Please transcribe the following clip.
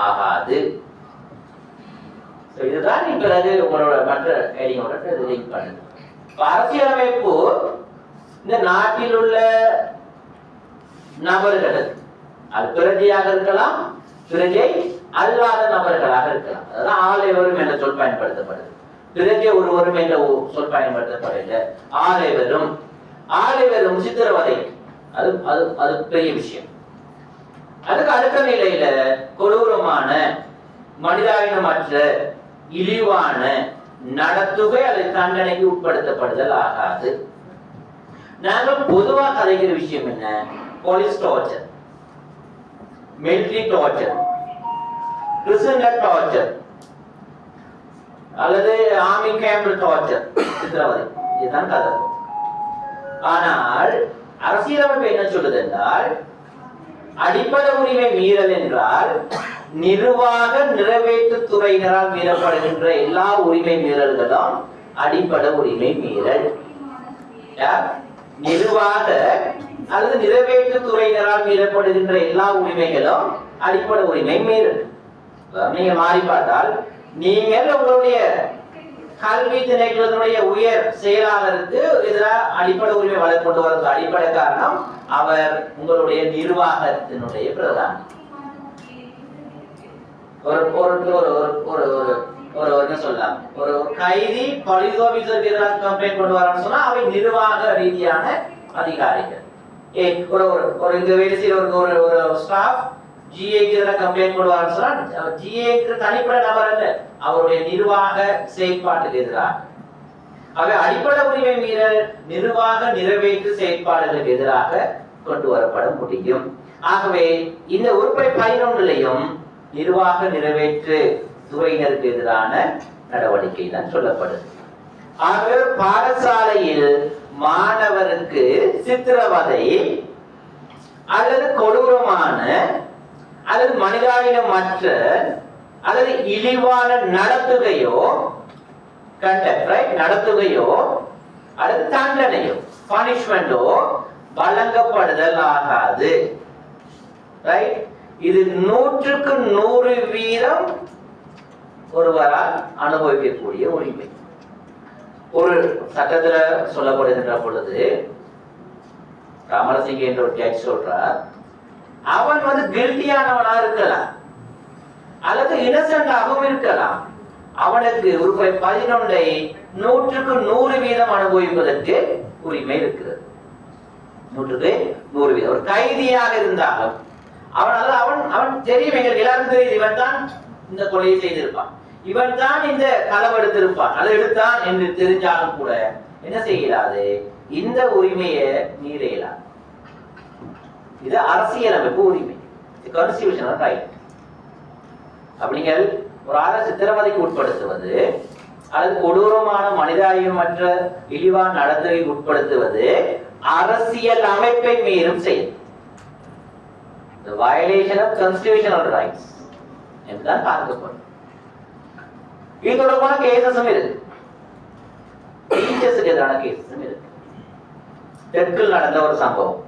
ஆகாது. இதுதான் பிறகு உங்களோட மற்ற ஐடியோட லிங்க் பண்ணுது. அரசியலமைப்பு இந்த நாட்டில் உள்ள நபர்கள், அது பிரஜையாக இருக்கலாம், பிரஜை அல்லாத நபர்களாக இருக்கலாம். அதான் ஆலைவரும் என்ற சொல் பயன்படுத்தப்படுது. பிரஜை ஒருவரும் என்ற சொல் பயன்படுத்தப்படல. ஆலைவரும் சித்திரவதை, அது அது அது பெரிய விஷயம். அதுக்கு அடுத்த நிலையில கொடூரமான, மனிதாபிமானமற்ற, இழிவான நடத்துகை அதை தண்டனைக்கு உட்படுத்தப்படுதல் ஆகாது. நாங்கள் பொதுவாக கதைக்கிற விஷயம் என்ன? Police torture, military torture, prisoner torture, அல்லது ஆர்மி கேம்ப் டார்ச்சர், சித்திரவதை, இதுதான் கதை. ஆனால் அரசியலமைப்பு என்ன சொல்லுது என்றால், அடிப்படை உரிமை மீறல் என்றால் நிர்வாக நிறைவேற்று துறையினரால் மீறப்படுகின்ற எல்லா உரிமை மீறல்களும் அடிப்படை உரிமை மீறல். நிர்வாக அல்லது நிறைவேற்று துறையினரால் மீறப்படுகின்ற எல்லா உரிமைகளும் அடிப்படை உரிமை மீறல். நீங்க மாறி பார்த்தால், நீங்கள் உங்களுடைய கல்வி திணைக்களத்தினுடைய உயர் செயலாளருக்கு எதிராக அடிப்படை உரிமை வழக்கு கொண்டு வர அடிப்படை காரணம் அவர் உங்களுடைய நிர்வாகத்தினுடைய பிரதானி. ஒரு சொல்லலாம், ஒரு கைதி போலீஸ் ஆபீசருக்கு எதிராக கம்ப்ளைண்ட் கொண்டு வரான்னு சொன்னா அவை நிர்வாக ரீதியான அதிகாரிகள். ஒரு இங்க வேலை செய்யற ஒரு ஸ்டாஃப் ஜிஏக்கு எதிராக கம்ப்ளைண்ட் கொண்டு வரான்னு சொன்னா ஜிஏக்கு தனிப்பட்ட நபர் அல்ல, அவருடைய நிர்வாக செயற்பாட்டுக்கு எதிராக. ஆக அடிப்படை உரிமை மீறல் நிர்வாக நிறைவேற்று செயற்பாடுகளுக்கு எதிராக கொண்டு வரப்பட முடியும். ஆகவே இந்த உறுப்பை 11லையும் நிர்வாக நிறைவேற்று துறையினருக்கு எதிரான நடவடிக்கை தான் சொல்லப்படுது. ஆகவே பாடசாலையில் மாணவருக்கு சித்திரவதை அல்லது கொடூரமான அல்லது மனிதாபிமானமற்ற அல்லது இழிவான நடத்துகையோ, நடத்துகையோ அல்லது தண்டனையோ, பனிஷ்மெண்டோ வழங்கப்படுதல் ஆகாது. இது 100க்கு 100% ஒருவரால் அனுபவிக்கக்கூடிய உரிமை. ஒரு சட்டத்துல சொல்லப்படுகின்ற பொழுது ராமரசிங்க என்ற ஒரு ஜட்ஜ் சொல்றார், அவன் கில்ட்டியானவனா இருக்கலாம் அல்லது இன்னசென்டாகவும் இருக்கலாம். அவனுக்கு உறுப்பை 11ஐ 100க்கு 100% அனுபவிப்பதற்கு உரிமை இருக்கிறது. 100க்கு 100%. ஒரு கைதியாக இருந்தாலும் அவன் தெரியும், எங்களுக்கு எல்லாருக்கும் தெரியுது, இவன் தான் இந்த கொலையை செய்திருப்பான், இவன் தான் இந்த களவெடுத்திருப்பான், அதை எடுத்தான் என்று தெரிஞ்சாலும் கூட என்ன செய்யலாது, இந்த உரிமையை மீற இயலாது. இது அரசியலமைப்பு உரிமை, கான்ஸ்டிடியூஷனல் ரைட். அப்படிங்கள் ஒரு ஆளை சித்திரவதைக்கு உட்படுத்துவது அல்லது கொடூரமான மனிதாபிமானமற்ற இழிவான நடத்தைக்கு உட்படுத்துவது அரசியல் அமைப்பை மீறும் செயல். The violation of constitutional rights என்றுதான் பார்க்கப்படும். இது தொடர்பான கேசஸும் இருக்கு, டீச்சர்ஸுக்கு எதிரான கேசஸும் இருக்கு. தெற்கில் நடந்த ஒரு சம்பவம்,